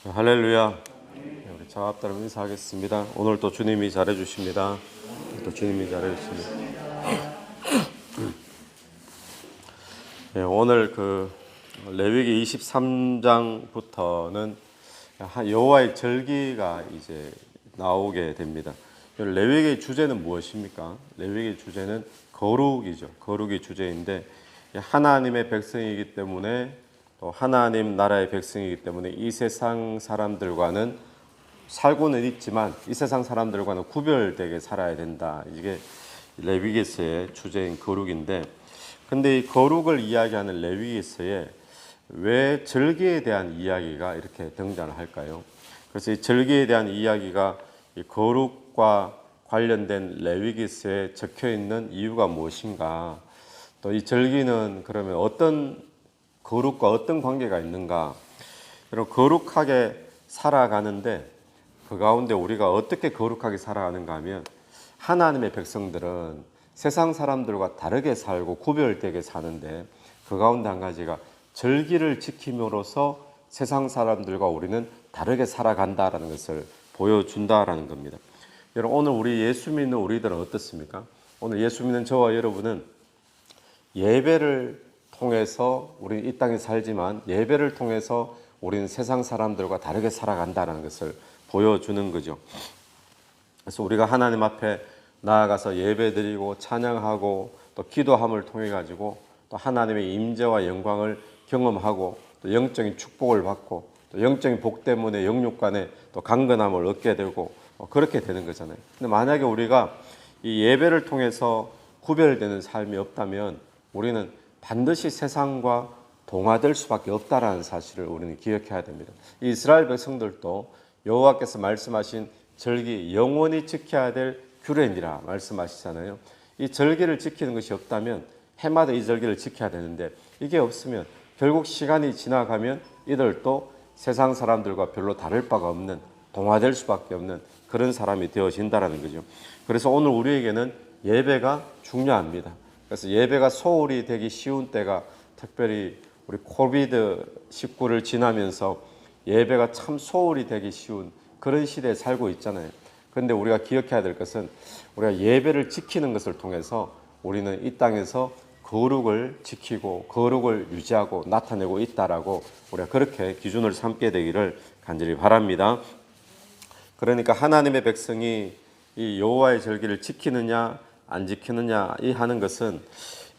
할렐루야. 우리 자합다름 인사하겠습니다. 오늘 또 주님이 잘해주십니다. 또 주님이 잘해주십니다. 네, 오늘 레위기 23장부터는 여호와의 절기가 이제 나오게 됩니다. 레위기의 주제는 무엇입니까? 레위기의 주제는 거룩이죠. 거룩이 주제인데 하나님의 백성이기 때문에 또 하나님 나라의 백성이기 때문에 이 세상 사람들과는 살고는 있지만 이 세상 사람들과는 구별되게 살아야 된다. 이게 레위기서의 주제인 거룩인데, 근데 이 거룩을 이야기하는 레위기서에 왜 절기에 대한 이야기가 이렇게 등장을 할까요? 그래서 이 절기에 대한 이야기가 이 거룩과 관련된 레위기서에 적혀 있는 이유가 무엇인가? 또 이 절기는 그러면 어떤 거룩과 어떤 관계가 있는가? 여러분, 거룩하게 살아가는데 그 가운데 우리가 어떻게 거룩하게 살아가는가 하면 하나님의 백성들은 세상 사람들과 다르게 살고 구별되게 사는데 그 가운데 한 가지가 절기를 지킴으로써 세상 사람들과 우리는 다르게 살아간다라는 것을 보여준다라는 겁니다. 여러분, 오늘 우리 예수 믿는 우리들은 어떻습니까? 오늘 예수 믿는 저와 여러분은 예배를 통해서 우리는 이 땅에 살지만 예배를 통해서 우리는 세상 사람들과 다르게 살아간다는 것을 보여주는 거죠. 그래서 우리가 하나님 앞에 나아가서 예배드리고 찬양하고 또 기도함을 통해 가지고 또 하나님의 임재와 영광을 경험하고 또 영적인 축복을 받고 또 영적인 복 때문에 영육 간에 또 강건함을 얻게 되고 그렇게 되는 거잖아요. 근데 만약에 우리가 이 예배를 통해서 구별되는 삶이 없다면 우리는 반드시 세상과 동화될 수밖에 없다라는 사실을 우리는 기억해야 됩니다. 이스라엘 백성들도 여호와께서 말씀하신 절기 영원히 지켜야 될 규례니라 말씀하시잖아요. 이 절기를 지키는 것이 없다면 해마다 이 절기를 지켜야 되는데 이게 없으면 결국 시간이 지나가면 이들도 세상 사람들과 별로 다를 바가 없는 동화될 수밖에 없는 그런 사람이 되어진다라는 거죠. 그래서 오늘 우리에게는 예배가 중요합니다. 그래서 예배가 소홀히 되기 쉬운 때가 특별히 우리 코비드-19를 지나면서 예배가 참 소홀히 되기 쉬운 그런 시대에 살고 있잖아요. 그런데 우리가 기억해야 될 것은 우리가 예배를 지키는 것을 통해서 우리는 이 땅에서 거룩을 지키고 거룩을 유지하고 나타내고 있다라고 우리가 그렇게 기준을 삼게 되기를 간절히 바랍니다. 그러니까 하나님의 백성이 이 여호와의 절기를 지키느냐 안 지키느냐 이 하는 것은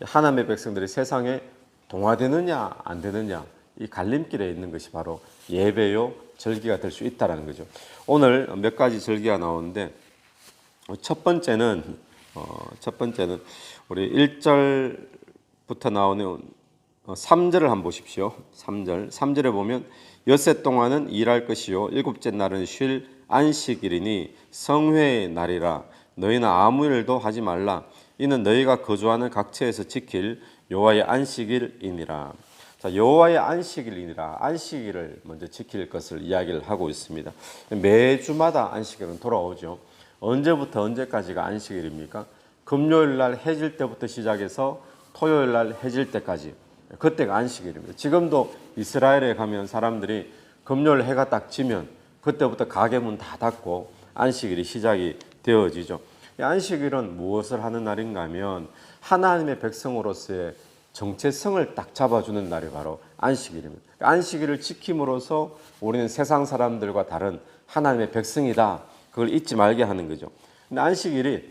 하나님의 백성들이 세상에 동화되느냐 안 되느냐 이 갈림길에 있는 것이 바로 예배요 절기가 될 수 있다라는 거죠. 오늘 몇 가지 절기가 나오는데 첫 번째는 우리 1절부터 나오는 3절을 한번 보십시오. 3절에 보면 엿새 동안은 일할 것이요 일곱째 날은 쉴 안식일이니 성회의 날이라 너희는 아무 일도 하지 말라. 이는 너희가 거주하는 각처에서 지킬 여호와의 안식일이니라. 자, 여호와의 안식일이니라. 안식일을 먼저 지킬 것을 이야기를 하고 있습니다. 매주마다 안식일은 돌아오죠. 언제부터 언제까지가 안식일입니까? 금요일 날 해질 때부터 시작해서 토요일 날 해질 때까지. 그때가 안식일입니다. 지금도 이스라엘에 가면 사람들이 금요일 해가 딱 지면 그때부터 가게 문 다 닫고 안식일이 시작이 되어지죠. 안식일은 무엇을 하는 날인가 하면 하나님의 백성으로서의 정체성을 딱 잡아주는 날이 바로 안식일입니다. 안식일을 지킴으로써 우리는 세상 사람들과 다른 하나님의 백성이다. 그걸 잊지 말게 하는 거죠. 근데 안식일이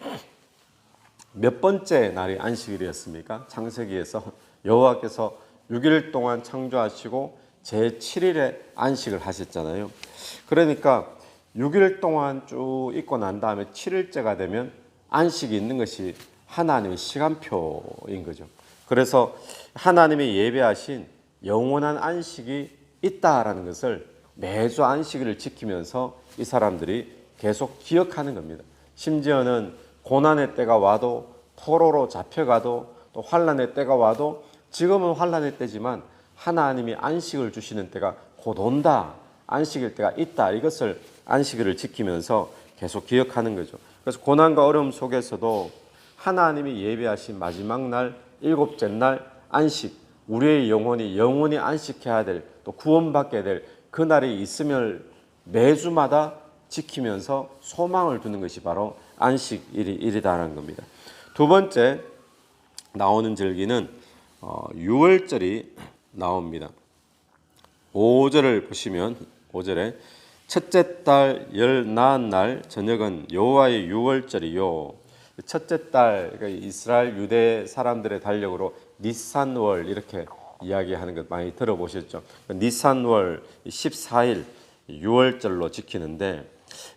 몇 번째 날이 안식일이었습니까? 창세기에서 여호와께서 6일 동안 창조하시고 제7일에 안식을 하셨잖아요. 그러니까 6일 동안 쭉 있고 난 다음에 7일째가 되면 안식이 있는 것이 하나님의 시간표인 거죠. 그래서 하나님이 예배하신 영원한 안식이 있다라는 것을 매주 안식일을 지키면서 이 사람들이 계속 기억하는 겁니다. 심지어는 고난의 때가 와도 포로로 잡혀가도 또 환난의 때가 와도 지금은 환난의 때지만 하나님이 안식을 주시는 때가 곧 온다. 안식일 때가 있다. 이것을 안식일을 지키면서 계속 기억하는 거죠. 그래서 고난과 어려움 속에서도 하나님이 예배하신 마지막 날, 일곱째 날 안식, 우리의 영혼이 영원히 안식해야 될, 또 구원받게 될 그날이 있음을 매주마다 지키면서 소망을 두는 것이 바로 안식일이다라는 겁니다. 두 번째 나오는 절기는 유월절이 나옵니다. 5절을 보시면 5절에 첫째 달 열나흔 날 저녁은 여호와의 유월절이요. 첫째 달, 그러니까 이스라엘 유대 사람들의 달력으로 니산월 이렇게 이야기하는 것 많이 들어보셨죠. 니산월 14일 유월절로 지키는데,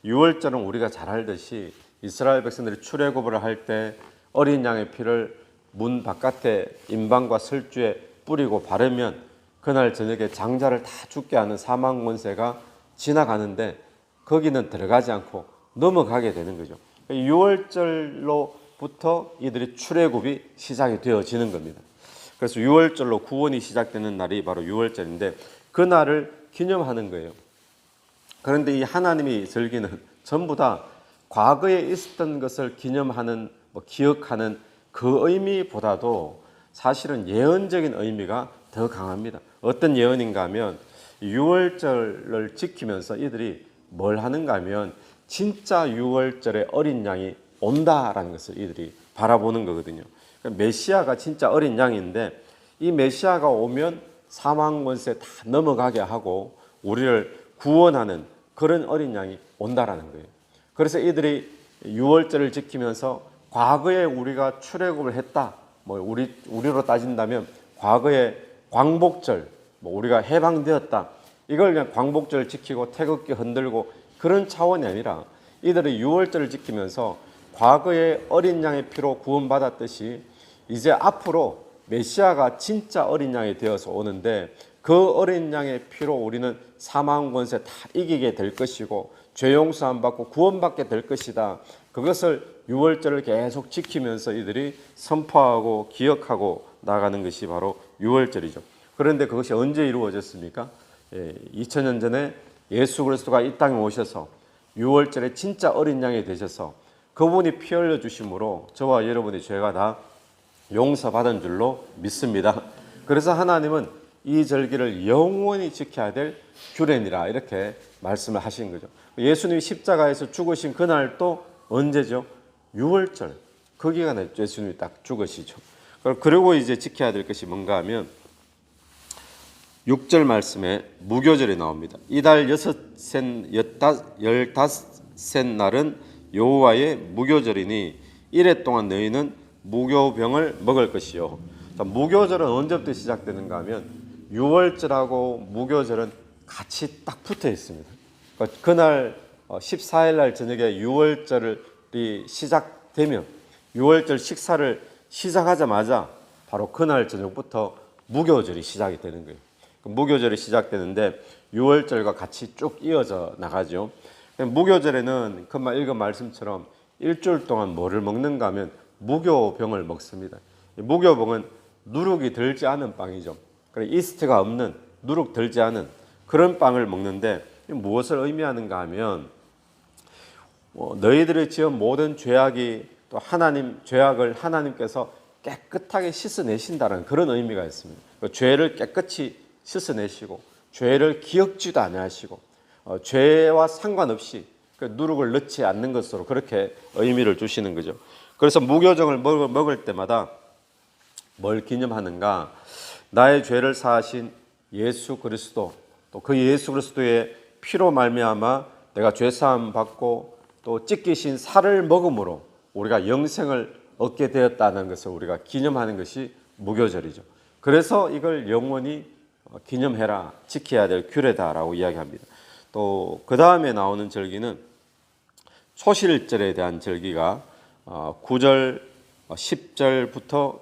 유월절은 우리가 잘 알듯이 이스라엘 백성들이 출애굽을 할 때 어린 양의 피를 문 바깥에 임방과 설주에 뿌리고 바르면 그날 저녁에 장자를 다 죽게 하는 사망 권세가 지나가는데 거기는 들어가지 않고 넘어가게 되는 거죠. 6월절로부터 이들이 출애굽이 시작이 되어지는 겁니다. 그래서 6월절로 구원이 시작되는 날이 바로 6월절인데 그 날을 기념하는 거예요. 그런데 이 하나님의 절기는 전부 다 과거에 있었던 것을 기념하는, 기억하는 그 의미보다도 사실은 예언적인 의미가 더 강합니다. 어떤 예언인가 하면 6월절을 지키면서 이들이 뭘 하는가 하면 진짜 6월절에 어린 양이 온다라는 것을 이들이 바라보는 거거든요. 그러니까 메시아가 진짜 어린 양인데 이 메시아가 오면 사망 권세 다 넘어가게 하고 우리를 구원하는 그런 어린 양이 온다라는 거예요. 그래서 이들이 6월절을 지키면서 과거에 우리가 출애굽을 했다. 우리로 따진다면 과거에 광복절, 우리가 해방되었다. 이걸 그냥 광복절 지키고 태극기 흔들고 그런 차원이 아니라 이들이 6월절을 지키면서 과거에 어린 양의 피로 구원받았듯이 이제 앞으로 메시아가 진짜 어린 양이 되어서 오는데 그 어린 양의 피로 우리는 사망 권세 다 이기게 될 것이고 죄 용서함 받고 구원받게 될 것이다. 그것을 6월절을 계속 지키면서 이들이 선포하고 기억하고 나가는 것이 바로 6월절이죠. 그런데 그것이 언제 이루어졌습니까? 2000년 전에 예수 그리스도가 이 땅에 오셔서 6월절에 진짜 어린 양이 되셔서 그분이 피 흘려 주심으로 저와 여러분의 죄가 다 용서받은 줄로 믿습니다. 그래서 하나님은 이 절기를 영원히 지켜야 될 규례니라 이렇게 말씀을 하신 거죠. 예수님이 십자가에서 죽으신 그날도 언제죠? 6월절. 그 기간에 예수님이 딱 죽으시죠. 그리고 이제 지켜야 될 것이 뭔가 하면 6절 말씀에 무교절이 나옵니다. 이달 열다섯째 날은 여호와의 무교절이니 이래 동안 너희는 무교병을 먹을 것이요. 무교절은 언제부터 시작되는가 하면 6월절하고 무교절은 같이 딱 붙어 있습니다. 그날 14일 날 저녁에 6월절이 시작되면 6월절 식사를 시작하자마자 바로 그날 저녁부터 무교절이 시작이 되는 거예요. 무교절이 시작되는데 6월절과 같이 쭉 이어져 나가죠. 무교절에는 금방 읽은 말씀처럼 일주일 동안 뭐를 먹는가 하면 무교병을 먹습니다. 무교병은 누룩이 들지 않은 빵이죠. 이스트가 없는, 누룩 들지 않은 그런 빵을 먹는데 무엇을 의미하는가 하면 너희들이 지은 모든 죄악이 또 죄악을 하나님께서 깨끗하게 씻어내신다는 그런 의미가 있습니다. 죄를 깨끗이 씻어내시고 죄를 기억지도 아니하시고 죄와 상관없이 누룩을 넣지 않는 것으로 그렇게 의미를 주시는 거죠. 그래서 무교정을 먹을 때마다 뭘 기념하는가? 나의 죄를 사하신 예수 그리스도, 또 그 예수 그리스도의 피로 말미암아 내가 죄 사함 받고 또 찢기신 살을 먹음으로 우리가 영생을 얻게 되었다는 것을 우리가 기념하는 것이 무교절이죠. 그래서 이걸 영원히 기념해라, 지켜야 될 규례다라고 이야기합니다. 또 그 다음에 나오는 절기는 초실절에 대한 절기가 9절, 10절부터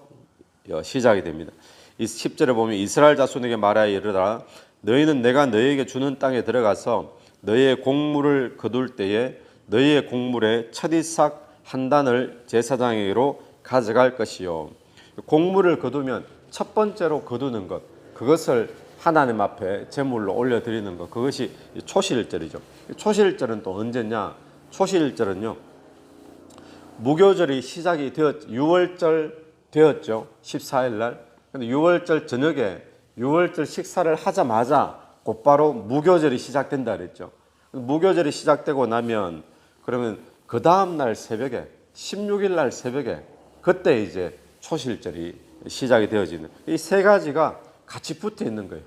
시작이 됩니다. 이 10절에 보면 이스라엘 자손에게 말하여 이르라 너희는 내가 너희에게 주는 땅에 들어가서 너희의 곡물을 거둘 때에 너희의 곡물의 첫 이삭 한 단을 제사장에게로 가져갈 것이요. 곡물을 거두면 첫 번째로 거두는 것, 그것을 하나님 앞에 제물로 올려드리는 것, 그것이 초실절이죠. 초실절은 또 언제냐? 초실절은요, 무교절이 시작이 6월절 되었죠. 14일 날. 근데 6월절 저녁에 6월절 식사를 하자마자 곧바로 무교절이 시작된다 그랬죠. 무교절이 시작되고 나면 그러면 그 다음 날 새벽에 16일 날 새벽에 그때 이제 초실절이 시작이 되어지는 이 세 가지가 같이 붙어 있는 거예요.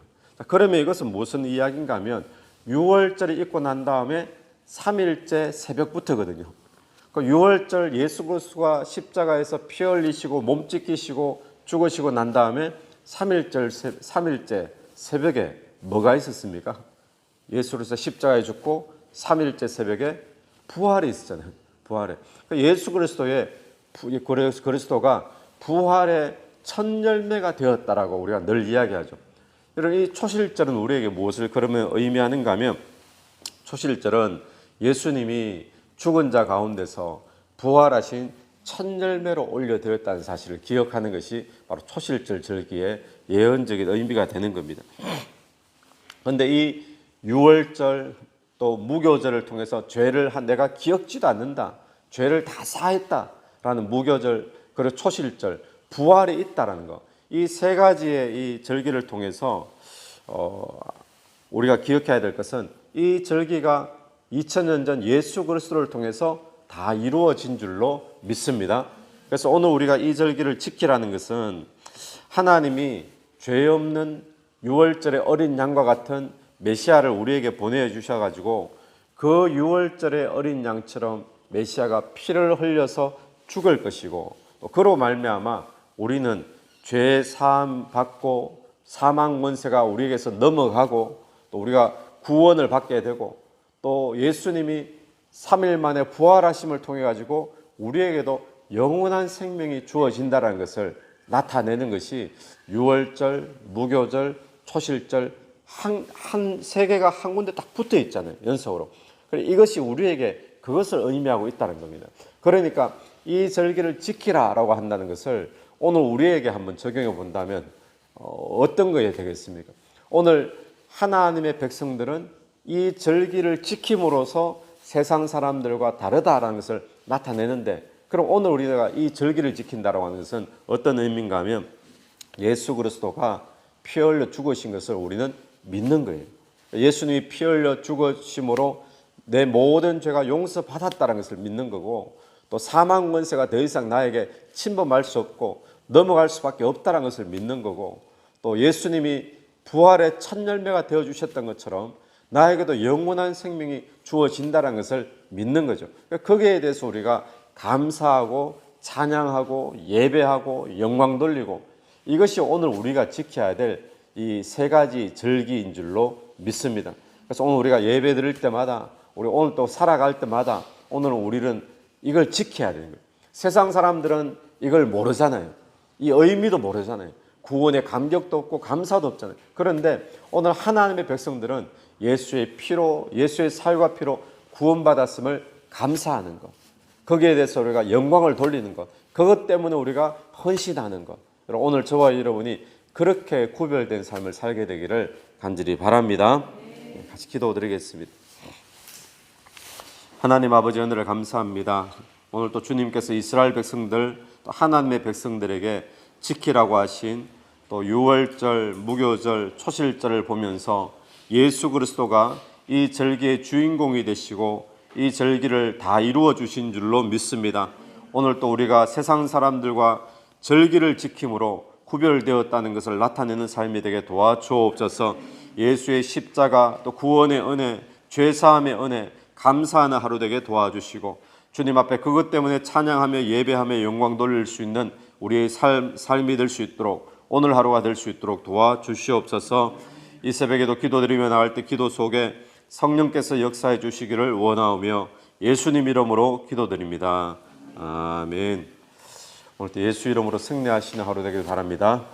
그러면 이것은 무슨 이야기인가 하면 6월절이 있고 난 다음에 3일째 새벽부터거든요. 그 6월절 예수 그리스도가 십자가에서 피 흘리시고 몸 찢기시고 죽으시고 난 다음에 3일째 새벽에 뭐가 있었습니까? 예수 그리스도 십자가에 죽고 3일째 새벽에 부활이 있었잖아요. 부활에. 예수 그리스도가 부활의 첫 열매가 되었다라고 우리가 늘 이야기하죠. 여러분, 이 초실절은 우리에게 무엇을 그러면 의미하는가 하면 초실절은 예수님이 죽은 자 가운데서 부활하신 첫 열매로 올려드렸다는 사실을 기억하는 것이 바로 초실절 절기의 예언적인 의미가 되는 겁니다. 그런데 이 6월절 또 무교절을 통해서 죄를 내가 기억지도 않는다, 죄를 다 사했다라는 무교절 그리고 초실절 부활이 있다라는 것, 이 세 가지의 이 절기를 통해서 우리가 기억해야 될 것은 이 절기가 2000년 전 예수 그리스도를 통해서 다 이루어진 줄로 믿습니다. 그래서 오늘 우리가 이 절기를 지키라는 것은 하나님이 죄 없는 6월절의 어린 양과 같은 메시아를 우리에게 보내주셔가지고 그 6월절의 어린 양처럼 메시아가 피를 흘려서 죽을 것이고 또 그로 말미암아 우리는 죄 사함 받고 사망 권세가 우리에게서 넘어가고 또 우리가 구원을 받게 되고 또 예수님이 3일 만에 부활하심을 통해 가지고 우리에게도 영원한 생명이 주어진다는 것을 나타내는 것이 6월절, 무교절, 초실절 한 세 개가 한 군데 딱 붙어 있잖아요. 연속으로. 이것이 우리에게 그것을 의미하고 있다는 겁니다. 그러니까 이 절기를 지키라라고 한다는 것을 오늘 우리에게 한번 적용해 본다면 어떤 거에 되겠습니까? 오늘 하나님의 백성들은 이 절기를 지킴으로써 세상 사람들과 다르다라는 것을 나타내는데, 그럼 오늘 우리가 이 절기를 지킨다라고 하는 것은 어떤 의미인가 하면 예수 그리스도가 피 흘려 죽으신 것을 우리는 믿는 거예요. 예수님이 피 흘려 죽으심으로 내 모든 죄가 용서받았다는 것을 믿는 거고, 또 사망 권세가 더 이상 나에게 침범할 수 없고 넘어갈 수밖에 없다는 것을 믿는 거고, 또 예수님이 부활의 첫 열매가 되어주셨던 것처럼 나에게도 영원한 생명이 주어진다는 것을 믿는 거죠. 거기에 대해서 우리가 감사하고 찬양하고 예배하고 영광 돌리고, 이것이 오늘 우리가 지켜야 될 이 세 가지 절기인 줄로 믿습니다. 그래서 오늘 우리가 예배 드릴 때마다, 우리 오늘 또 살아갈 때마다 오늘은 우리는 이걸 지켜야 되는 거예요. 세상 사람들은 이걸 모르잖아요. 이 의미도 모르잖아요. 구원의 감격도 없고 감사도 없잖아요. 그런데 오늘 하나님의 백성들은 예수의 피로, 예수의 살과 피로 구원받았음을 감사하는 것, 거기에 대해서 우리가 영광을 돌리는 것, 그것 때문에 우리가 헌신하는 것, 오늘 저와 여러분이 그렇게 구별된 삶을 살게 되기를 간절히 바랍니다. 같이 기도드리겠습니다. 하나님 아버지, 은혜를 감사합니다. 오늘 또 주님께서 이스라엘 백성들, 또 하나님의 백성들에게 지키라고 하신 또 6월절, 무교절, 초실절을 보면서 예수 그리스도가 이 절기의 주인공이 되시고 이 절기를 다 이루어 주신 줄로 믿습니다. 오늘 또 우리가 세상 사람들과 절기를 지킴으로 구별되었다는 것을 나타내는 삶이 되게 도와주옵소서. 예수의 십자가, 또 구원의 은혜, 죄사함의 은혜 감사하는 하루 되게 도와주시고, 주님 앞에 그것 때문에 찬양하며 예배하며 영광 돌릴 수 있는 우리의 삶이 될 수 있도록, 오늘 하루가 될 수 있도록 도와주시옵소서. 이 새벽에도 기도드리며 나갈 때 기도 속에 성령께서 역사해 주시기를 원하오며 예수님 이름으로 기도드립니다. 아멘. 오늘 또 예수 이름으로 승리하시는 하루 되길 바랍니다.